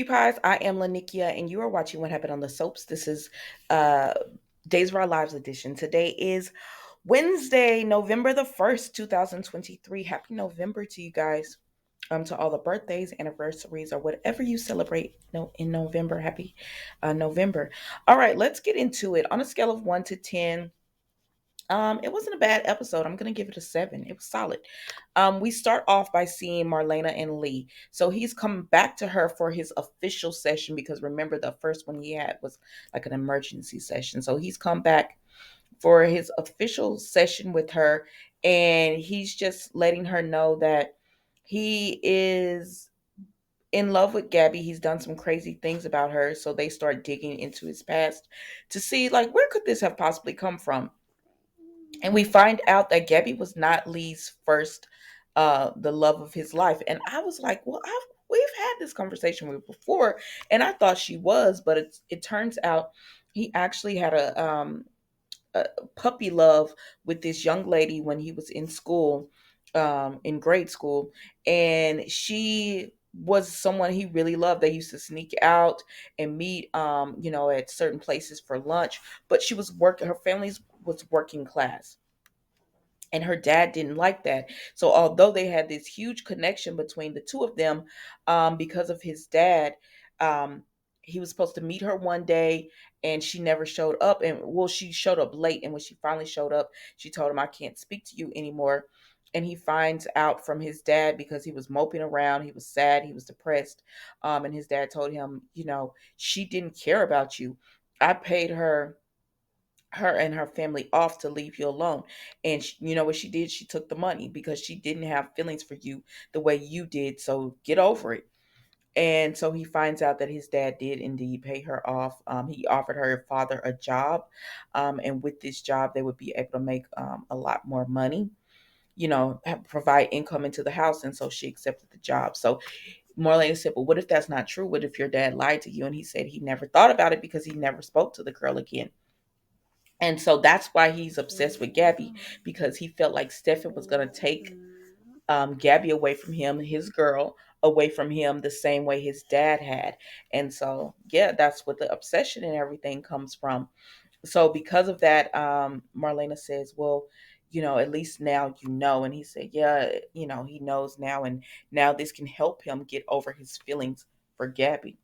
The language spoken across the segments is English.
Cutie Pies. I am Lanikia, and you are watching What Happened on the Soaps. This is uh, Days of Our Lives edition. Today is Wednesday, November the 1st, 2023. Happy November to you guys. To all the birthdays, anniversaries, or whatever you celebrate in November. Happy November. All right, let's get into it. On a scale of 1 to 10, it wasn't a bad episode. I'm gonna give it a 7. It was solid. We start off by seeing Marlena and Lee. So he's come back to her for his official session because remember the first one he had was like an emergency session. So he's come back for his official session with her, and he's just letting her know that he is in love with Gabby. He's done some crazy things about her. So they start digging into his past to see like where could this have possibly come from. And we find out that Gabby was not Lee's first the love of his life. And I was like, well, we've had this conversation with before, and I thought she was, but it turns out he actually had a puppy love with this young lady when he was in school, in grade school, and she was someone he really loved. They used to sneak out and meet, at certain places for lunch. But she was working. Her family was working class, and her dad didn't like that. So although they had this huge connection between the two of them, because of his dad, um, he was supposed to meet her one day, and she never showed up. And well, she showed up late, and when she finally showed up, she told him, "I can't speak to you anymore." And he finds out from his dad because he was moping around. He was sad. He was depressed. And his dad told him, she didn't care about you. I paid her and her family off to leave you alone. And you know what she did? She took the money because she didn't have feelings for you the way you did. So get over it. And so he finds out that his dad did indeed pay her off. He offered her father a job. And with this job, they would be able to make a lot more money, provide income into the house. And so she accepted the job. So Marlena said, well, what if that's not true? What if your dad lied to you? And he said he never thought about it because he never spoke to the girl again. And so that's why he's obsessed with Gabby, because he felt like Stefan was going to take Gabby away from him, his girl away from him, the same way his dad had. And so, yeah, that's what the obsession and everything comes from. So, because of that, Marlena says, well, at least now you know. And he said, yeah, he knows now. And now this can help him get over his feelings for Gabby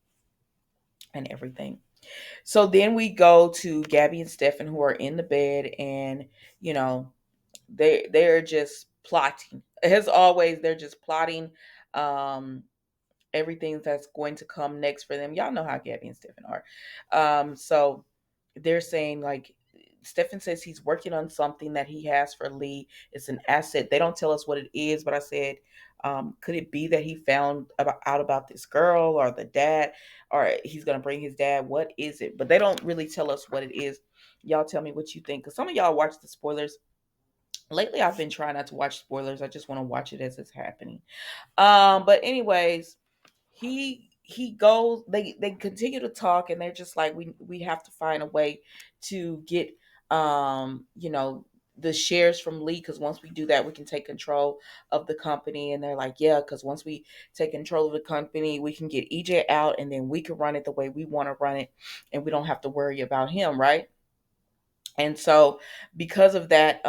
and everything. So then we go to Gabby and Stefan, who are in the bed, and you know they're just plotting. As always, they're just plotting um, everything that's going to come next for them. Y'all know how Gabby and Stefan are. So they're saying like Stefan says he's working on something that he has for Lee. It's an asset. They don't tell us what it is, but I said, could it be that he found out about this girl or the dad, or he's gonna bring his dad? What is it? But they don't really tell us what it is. Y'all tell me what you think, because some of y'all watch the spoilers. Lately, I've been trying not to watch spoilers. I just want to watch it as it's happening. But anyways, he goes. They continue to talk, and they're just like, we have to find a way to get the shares from Lee, because once we do that, we can take control of the company. And they're like, yeah, because once we take control of the company, we can get EJ out, and then we can run it the way we want to run it, and we don't have to worry about him, right? And so because of that,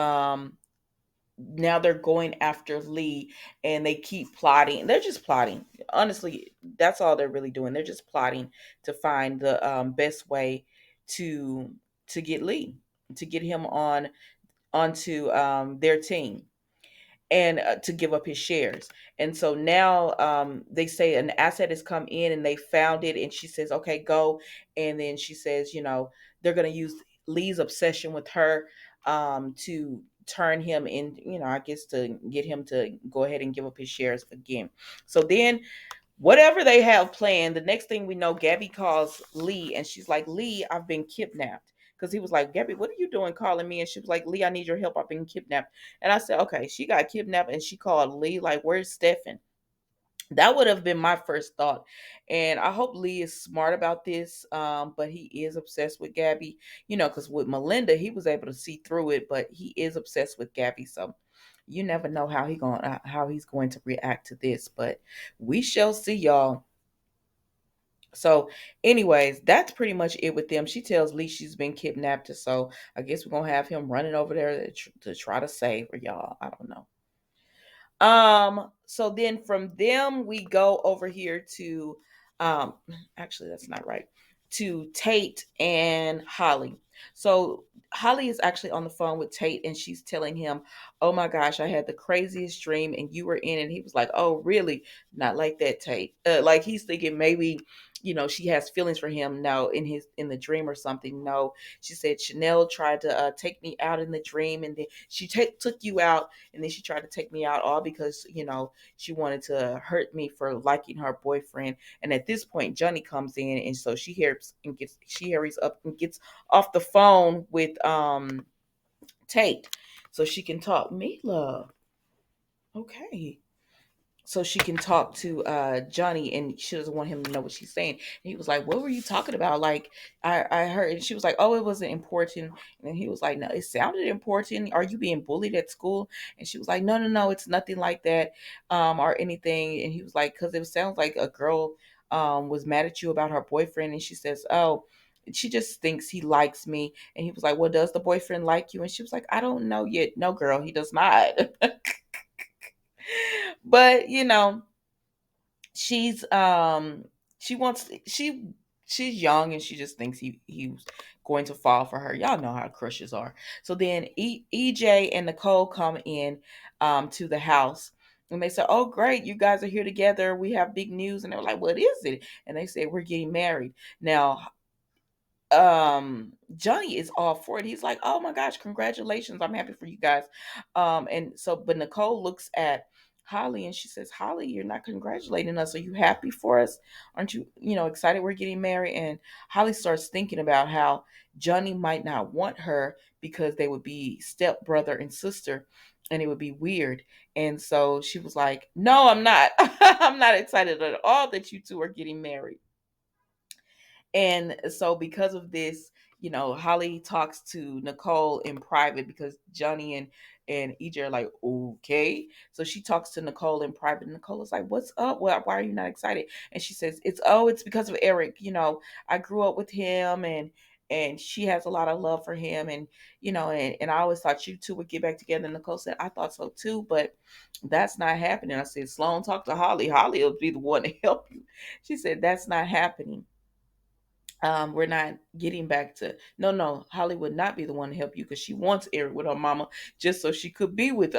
now they're going after Lee, and they keep plotting. They're just plotting. Honestly, that's all they're really doing. They're just plotting to find the best way to get Lee, to get him onto their team, and to give up his shares. And so now they say an asset has come in, and they found it, and she says, okay, go. And then she says, they're going to use Lee's obsession with her to turn him in, I guess to get him to go ahead and give up his shares again. So then whatever they have planned, the next thing we know, Gabby calls Lee, and she's like, Lee, I've been kidnapped. Because he was like, Gabby, what are you doing calling me? And she was like, Lee, I need your help. I've been kidnapped. And I said, okay, she got kidnapped, and she called Lee, like, where's Stefan? That would have been my first thought. And I hope Lee is smart about this. But he is obsessed with Gabby, because with Melinda, he was able to see through it, but he is obsessed with Gabby. So you never know how he's going to react to this, but we shall see, y'all. So, anyways, that's pretty much it with them. She tells Lee she's been kidnapped, so I guess we're gonna have him running over there to try to save her, y'all. I don't know. So then from them we go over here to um actually that's not right. To Tate and Holly. So Holly is actually on the phone with Tate and she's telling him, "Oh my gosh, I had the craziest dream and you were in it." And he was like, "Oh, really? Not like that, Tate." Like he's thinking maybe she has feelings for him now in the dream or something. No, she said Chanel tried to take me out in the dream, and then she took you out, and then she tried to take me out all because she wanted to hurt me for liking her boyfriend. And at this point Johnny comes in, and so she hurries up and gets off the phone with Tate so she can talk. Mila, okay, so she can talk to Johnny, and she doesn't want him to know what she's saying. And he was like, "What were you talking about?" Like, I heard, and she was like, "Oh, it wasn't important." And he was like, "No, it sounded important. Are you being bullied at school?" And she was like, "No, no, no, it's nothing like that, or anything." And he was like, "Because it sounds like a girl was mad at you about her boyfriend." And she says, "Oh, she just thinks he likes me." And he was like, "Well, does the boyfriend like you?" And she was like, "I don't know yet." "No, girl, he does not." But she's she wants she's young, and she just thinks he's going to fall for her. Y'all know how crushes are. So then EJ and Nicole come in to the house, and they say, "Oh, great, you guys are here together, we have big news." And they're like, "What is it?" And they say, "We're getting married now." Johnny is all for it. He's like, "Oh my gosh, congratulations, I'm happy for you guys." And so but Nicole looks at Holly and she says, "Holly, you're not congratulating us. Are you happy for us? Aren't you, excited we're getting married?" And Holly starts thinking about how Johnny might not want her because they would be step brother and sister, and it would be weird. And so she was like, "No, I'm not. I'm not excited at all that you two are getting married." And so because of this, Holly talks to Nicole in private because Johnny and EJ are like, "Okay." So she talks to Nicole in private. And Nicole is like, "What's up? Why are you not excited?" And she says, it's because of Eric. I grew up with him, and she has a lot of love for him, and I always thought you two would get back together." And Nicole said, "I thought so too, but that's not happening." I said, "Sloan, talk to Holly. Holly will be the one to help you." She said, "That's not happening. We're not getting back to no, Holly would not be the one to help you because she wants Eric with her mama just so she could be with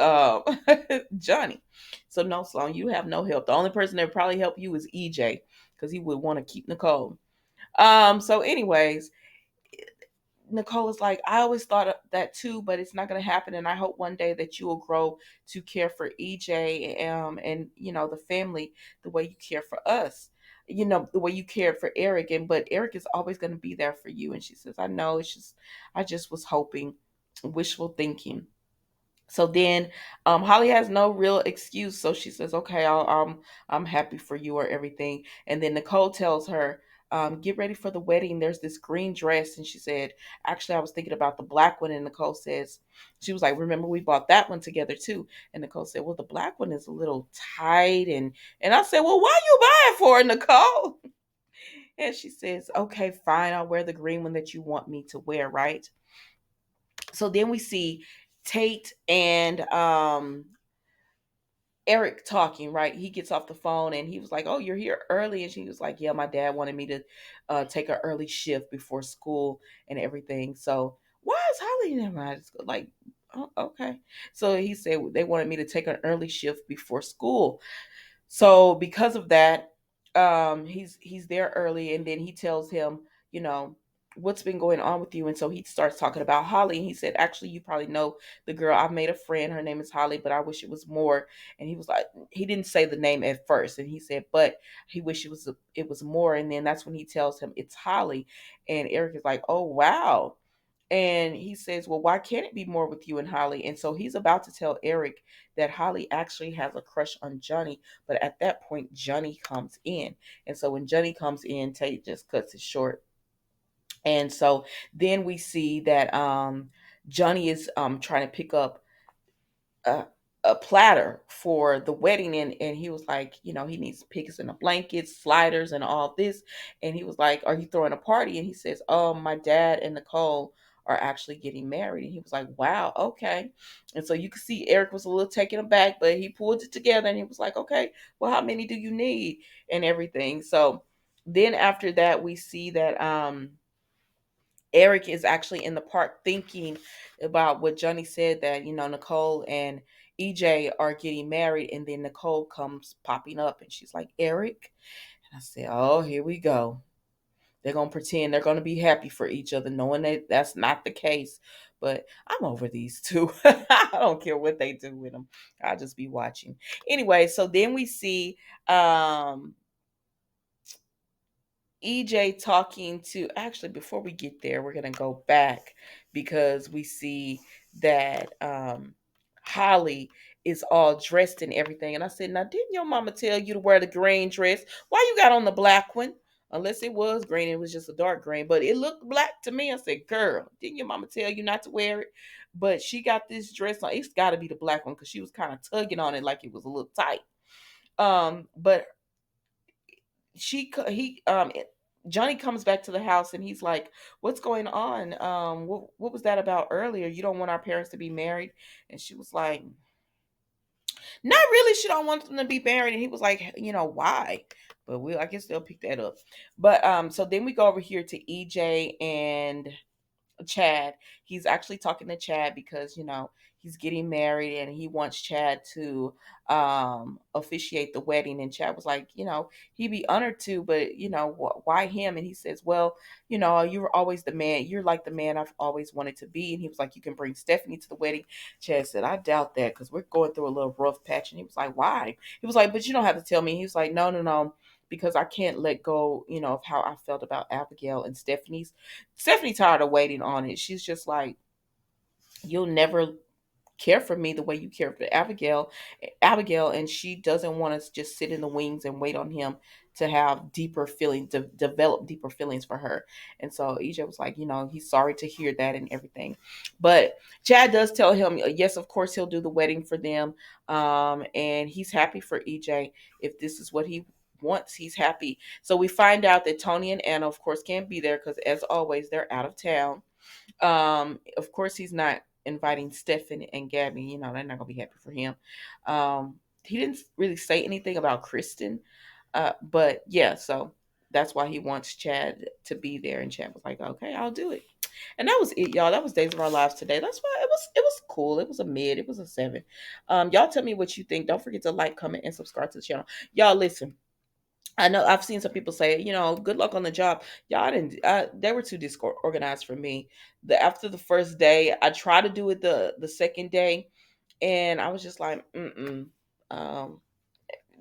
Johnny. So no, Sloan, you have no help. The only person that would probably help you is EJ because he would want to keep Nicole." So anyways, Nicole is like, "I always thought of that too, but it's not going to happen. And I hope one day that you will grow to care for EJ, and the family the way you care for us. The way you cared for Eric, and but Eric is always going to be there for you." And she says, "I know. I just was hoping, wishful thinking." So then Holly has no real excuse. So she says, "Okay, I'm happy for you or everything." And then Nicole tells her, "Get ready for the wedding. There's this green dress." And she said, "Actually, I was thinking about the black one." And Nicole says, she was like, "Remember, we bought that one together too." And Nicole said, "Well, the black one is a little tight." And I said, "Well, why you buy it for, Nicole?" And she says, "Okay, fine. I'll wear the green one that you want me to wear, right?" So then we see Tate and Eric talking, right? He gets off the phone and he was like, "Oh, you're here early." And she was like, "Yeah, my dad wanted me to take an early shift before school and everything." So why is Holly in my like, oh, okay. So he said they wanted me to take an early shift before school. So because of that, he's there early, and then he tells him, you know, what's been going on with you. And so he starts talking about Holly, and he said, "Actually, you probably know the girl. I've made a friend. Her name is Holly, but I wish it was more." And he was like, he didn't say the name at first, and he said, but he wished it was more. And then that's when he tells him it's Holly, and Eric is like, "Oh wow." And he says, "Well, why can't it be more with you and Holly?" And so he's about to tell Eric that Holly actually has a crush on Johnny. But at that point, Johnny comes in. And so when Johnny comes in, Tate just cuts it short. And so then we see that Johnny is trying to pick up. a platter for the wedding, and he was like, he needs pigs and a blankets, sliders, and all this. And he was like, are you throwing a party? And he says, oh, my dad and Nicole are actually getting married. And he was like, wow, okay. And so you could see Eric was a little taken aback, but he pulled it together and he was like, okay, well, how many do you need and everything. So then after that, we see that Eric is actually in the park thinking about what Johnny said, that, Nicole and EJ are getting married. And then Nicole comes popping up and she's like, Eric. And I said, oh, here we go. They're going to pretend they're going to be happy for each other, knowing that that's not the case. But I'm over these two. I don't care what they do with them. I'll just be watching. Anyway, so then we see um, EJ talking to, actually, before we get there, we're gonna go back because we see that Holly is all dressed and everything. And I said, now didn't your mama tell you to wear the green dress? Why you got on the black one? Unless it was green, it was just a dark green, but it looked black to me. I said, girl, didn't your mama tell you not to wear it? But she got this dress on. It's gotta be the black one because she was kind of tugging on it like it was a little tight. But he Johnny comes back to the house and he's like, what's going on? What was that about earlier? You don't want our parents to be married? And she was like, not really, she don't want them to be married. And he was like, why? But I guess they'll pick that up. But so then we go over here to EJ and Chad. He's actually talking to Chad because, he's getting married and he wants Chad to officiate the wedding. And Chad was like, he'd be honored to, but, why him? And he says, well, you're always the man. You're like the man I've always wanted to be. And he was like, you can bring Stephanie to the wedding. Chad said, I doubt that because we're going through a little rough patch. And he was like, why? He was like, but you don't have to tell me. He was like, no, no, no, because I can't let go, of how I felt about Abigail and Stephanie tired of waiting on it. She's just like, you'll never care for me the way you care for Abigail, and she doesn't want us to just sit in the wings and wait on him to have deeper feelings, to develop deeper feelings for her. And so EJ was like, he's sorry to hear that and everything. But Chad does tell him, yes, of course he'll do the wedding for them. And he's happy for EJ. If this is what he wants, he's happy. So we find out that Tony and Anna, of course, can't be there because, as always, they're out of town. Of course, he's not inviting Stefan and Gabby. They're not gonna be happy for him. He didn't really say anything about Kristen, but yeah, so that's why he wants Chad to be there. And Chad was like, "Okay, I'll do it." And that was it, y'all. That was Days of Our Lives today. That's why it was cool. It was a mid. It was a 7. Y'all tell me what you think. Don't forget to like, comment, and subscribe to the channel. Y'all listen. I know I've seen some people say, good luck on the job. Y'all didn't. They were too disorganized for me. After the first day, I tried to do it the second day, and I was just like, um,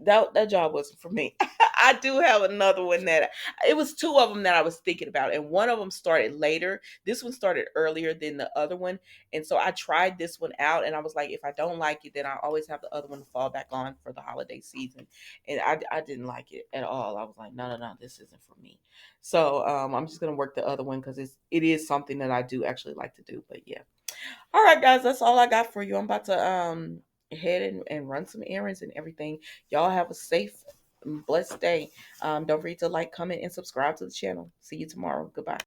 that job wasn't for me. I do have another one that it was two of them that I was thinking about, and one of them started later. This one started earlier than the other one, and so I tried this one out, and I was like, if I don't like it, then I always have the other one to fall back on for the holiday season. And I didn't like it at all. I was like, no, no, no, this isn't for me. So I'm just gonna work the other one because it is something that I do actually like to do. But yeah. All right, guys, that's all I got for you. I'm about to head and run some errands and everything. Y'all have a safe, blessed day. Don't forget to like, comment, and subscribe to the channel. See you tomorrow. Goodbye.